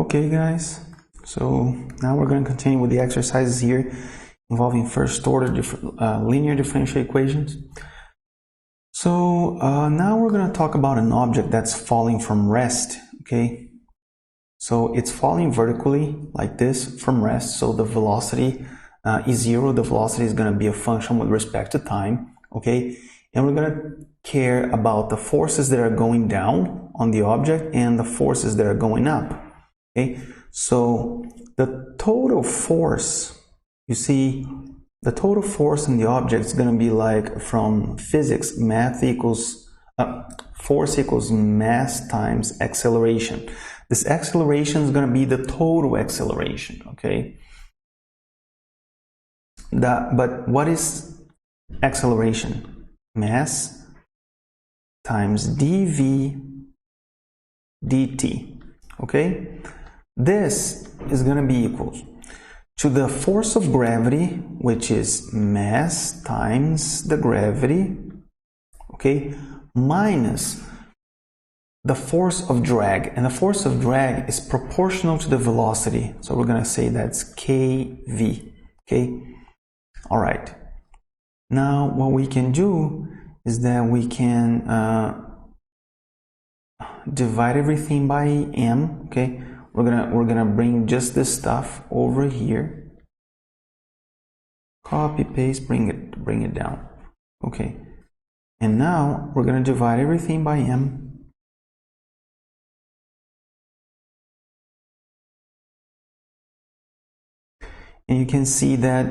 Okay guys, so now we're going to continue with the exercises here involving first order linear differential equations. So now we're going to talk about an object that's falling from rest, okay? So it's falling vertically like this from rest, so the velocity is zero. The velocity is going to be a function with respect to time, okay? And we're going to care about the forces that are going down on the object and the forces that are going up. Okay, so the total force, you see, the total force in the object is going to be like from physics, force equals mass times acceleration. This acceleration is going to be the total acceleration, okay? But what is acceleration? Mass times dv dt, okay? This is going to be equals to the force of gravity, which is mass times the gravity, okay, minus the force of drag. And the force of drag is proportional to the velocity. So we're going to say that's kv, okay? All right. Now what we can do is that we can divide everything by m, okay? We're gonna bring just this stuff over here. Copy, paste, bring it down. Okay. And now we're gonna divide everything by m. And you can see that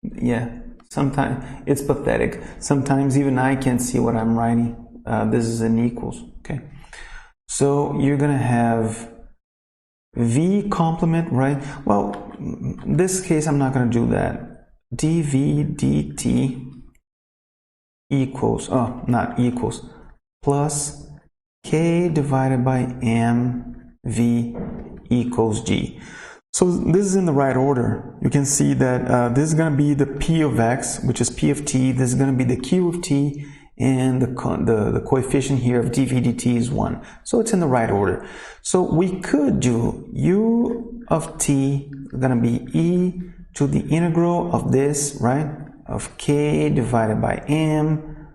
yeah, sometimes it's pathetic. Sometimes even I can't see what I'm writing. This is an equals, okay? So you're gonna have v complement, right? Well, in this case, I'm not gonna do that. dv dt equals, not equals, plus k divided by mv equals g. So this is in the right order. You can see that this is gonna be the p of x, which is p of t. This is gonna be the q of t, and the coefficient here of dv dt is 1. So it's in the right order. So we could do u of t is going to be e to the integral of this, right, of k divided by m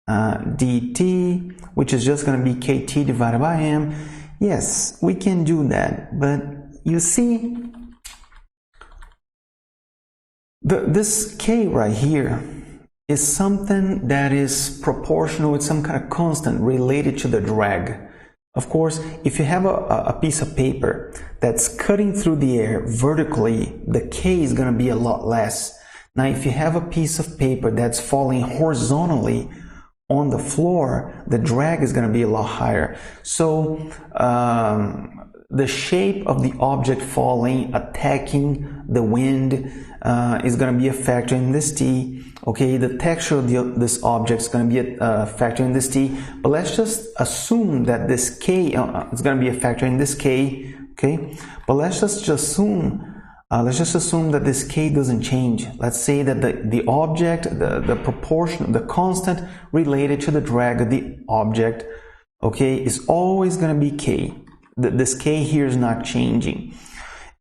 dt, which is just going to be kt divided by m. Yes, we can do that, but you see, this k right here is something that is proportional with some kind of constant related to the drag. Of course, if you have a piece of paper that's cutting through the air vertically, the k is going to be a lot less. Now, if you have a piece of paper that's falling horizontally on the floor, the drag is going to be a lot higher. So, the shape of the object falling, attacking the wind, is going to be a factor in this t. Okay, the texture of this object is going to be a factor in this t. But let's just assume that this k is going to be a factor in this k. Okay, but let's just assume that this k doesn't change. Let's say that the object, the proportion, the constant related to the drag of the object, okay, is always going to be k. This k here is not changing.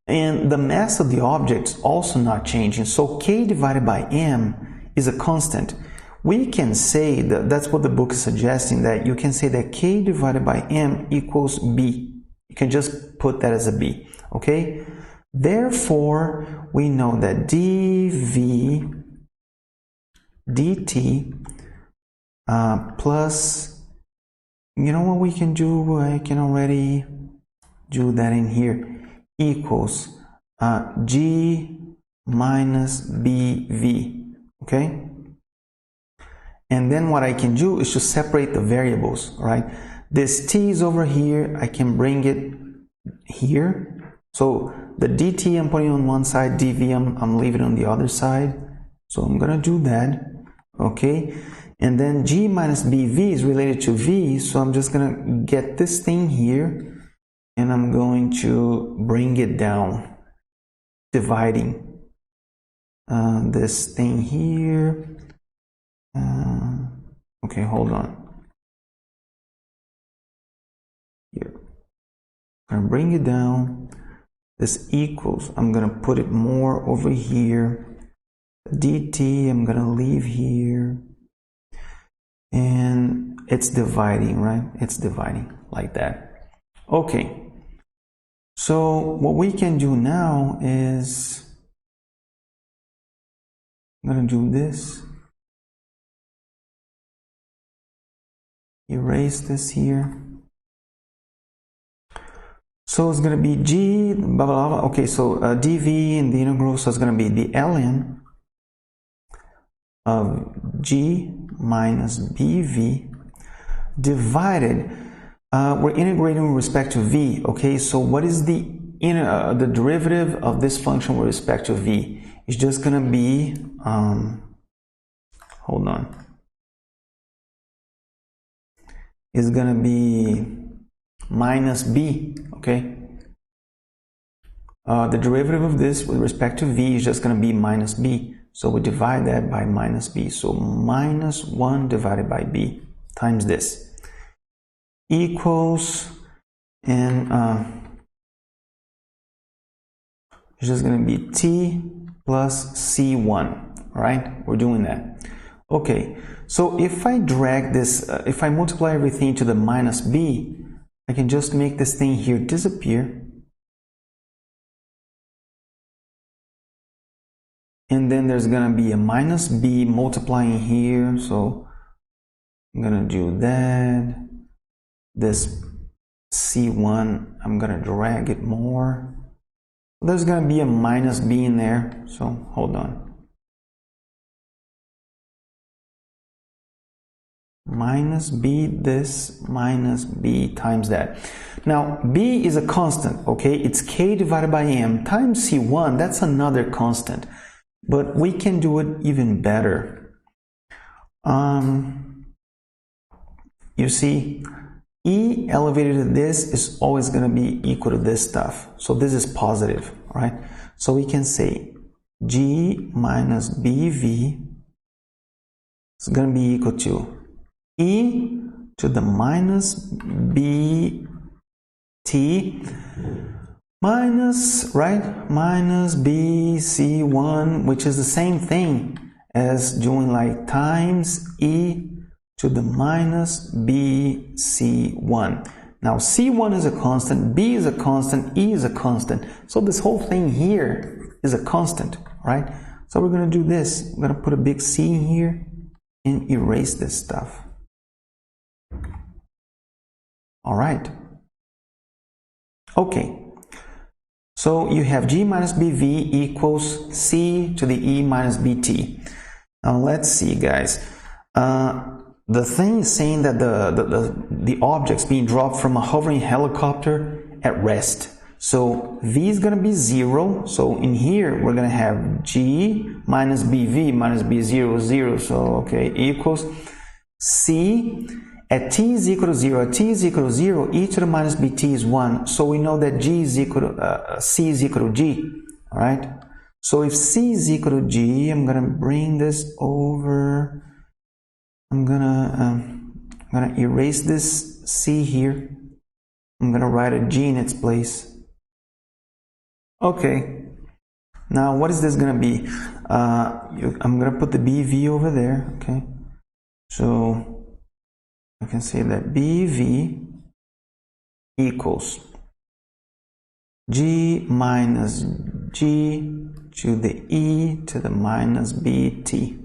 And the mass of the object is also not changing. So k divided by m is a constant. We can say that that's what the book is suggesting, that you can say that k divided by m equals b. You can just put that as a b, okay? Therefore, we know that dv dt plus, you know what we can do? I can already do that in here, equals g minus bv, okay? And then what I can do is to separate the variables, right? This t is over here, I can bring it here. So the dt I'm putting on one side, dv I'm leaving on the other side. So I'm gonna do that, okay? And then g minus bv is related to v, so I'm just gonna get this thing here, and I'm going to bring it down, dividing this thing here. Okay, hold on. I'm gonna bring it down. This equals, I'm gonna put it more over here. dt, I'm gonna leave here. And it's dividing, right? It's dividing like that. Okay. So what we can do now is, I'm gonna do this. Erase this here. So it's going to be g, blah, blah, blah. Okay, so dv in the integral, so it's going to be the ln of g minus bv divided, we're integrating with respect to v, okay? So what is the derivative of this function with respect to v? It's just going to be, hold on. It's going to be minus b, okay? The derivative of this with respect to v is just going to be minus b. So we divide that by minus b. So minus 1 divided by b times this equals, and it's just going to be t plus c1, right? We're doing that. Okay, so if I drag this, if I multiply everything to the minus b, I can just make this thing here disappear. And then there's going to be a minus b multiplying here. So I'm going to do that. This c1, I'm going to drag it more. There's going to be a minus b in there. So hold on. Minus b, this minus b times that. Now b is a constant, okay? It's k divided by m times c1. That's another constant, but we can do it even better. You see, e elevated to this is always going to be equal to this stuff, so this is positive, right? So we can say g minus bv is going to be equal to e to the minus bt minus, right, minus bc1, which is the same thing as doing like times e to the minus bc1. Now c1 is a constant, b is a constant, e is a constant, so this whole thing here is a constant, right? So we're going to do this. We're going to put a big C here and erase this stuff. All right. Okay. So you have G minus BV equals C to the E minus BT. Now let's see, guys. The thing is saying that the object's being dropped from a hovering helicopter at rest. So V is going to be 0. So in here we're going to have G minus BV minus B0 0. So okay, equals C. At t is equal to 0, at t is equal to 0, e to the minus bt is 1. So we know that G is equal to, C is equal to G. Alright? So if C is equal to G, I'm going to bring this over. I'm gonna erase this C here. I'm going to write a G in its place. Okay. Now what is this going to be? I'm going to put the BV over there. Okay. So I can say that BV equals G minus G to the E to the minus BT.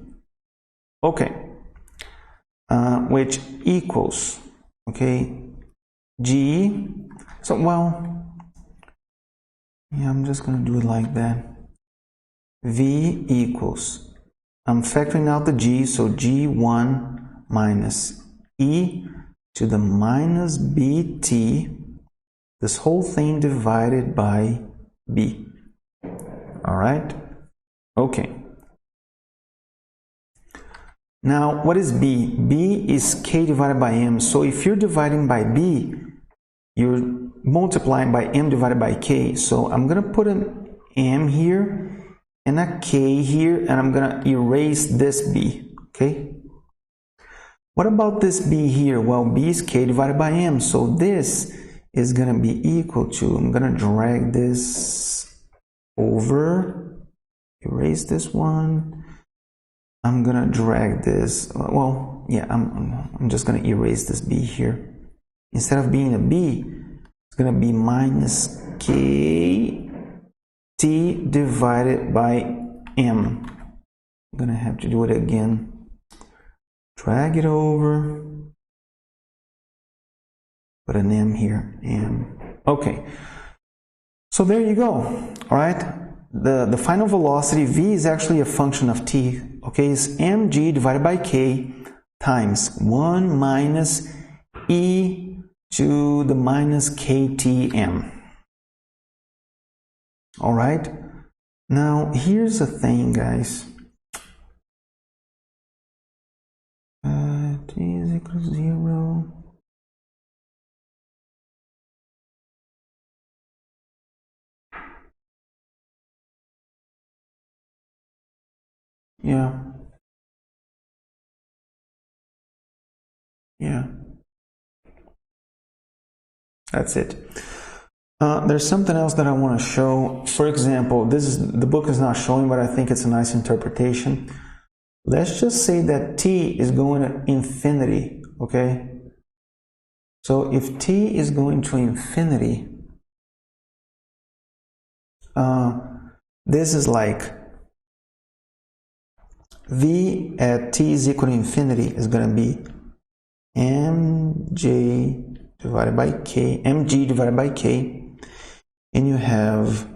Okay. Which equals, okay, G. So, well, yeah, I'm just going to do it like that. V equals, I'm factoring out the G, so G1 minus E to the minus BT, this whole thing divided by B. All right? Okay. Now, what is B? B is K divided by M. So if you're dividing by B, you're multiplying by M divided by K. So I'm going to put an M here and a K here, and I'm going to erase this B. Okay? What about this B here? Well, B is K divided by M. So this is going to be equal to, I'm going to drag this over, erase this one. I'm going to drag this, well, yeah, I'm just going to erase this b here. Instead of being a b, it's going to be minus k t divided by m. I'm going to have to do it again. Drag it over. Put an m here, m. Okay. So there you go. All right. The final velocity v is actually a function of t. Okay, it's mg divided by k times 1 minus e to the minus ktm. All right. Now here's the thing, guys. T is equal to 0. Yeah. That's it. There's something else that I want to show. For example, the book is not showing, but I think it's a nice interpretation. Let's just say that t is going to infinity, okay? So if t is going to infinity, this is like v at t is equal to infinity is going to be mj divided by k, mg divided by k, and you have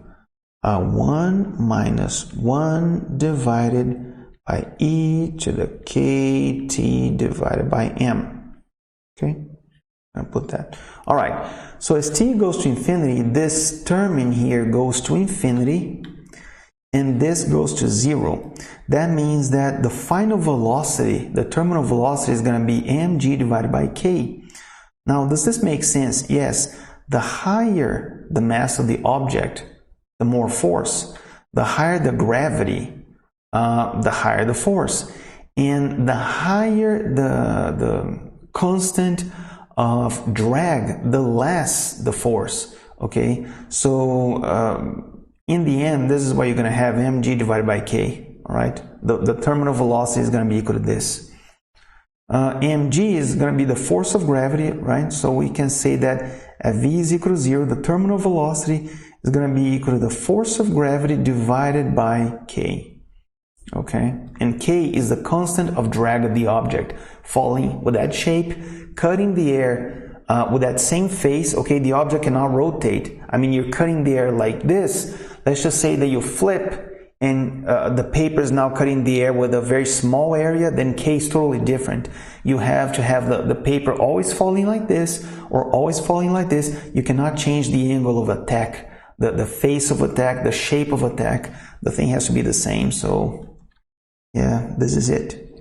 1 minus 1 divided by e to the kt divided by m. Okay, I'll put that. All right, so as t goes to infinity, this term in here goes to infinity, and this goes to 0. That means that the final velocity, the terminal velocity, is going to be mg divided by k. Now, does this make sense? Yes. The higher the mass of the object, the more force. The higher the gravity, the higher the force. And the higher the constant of drag, the less the force. Okay? So, in the end, this is what you're going to have, mg divided by k. All right? The terminal velocity is going to be equal to this. mg is going to be the force of gravity, right? So we can say that at v is equal to 0, the terminal velocity is going to be equal to the force of gravity divided by k. Okay? And k is the constant of drag of the object, falling with that shape, cutting the air with that same face. Okay, the object cannot rotate. I mean, you're cutting the air like this. Let's just say that you flip and the paper is now cutting the air with a very small area, then k is totally different. You have to have the paper always falling like this or always falling like this. You cannot change the angle of attack, the face of attack, the shape of attack. The thing has to be the same. So, yeah, this is it.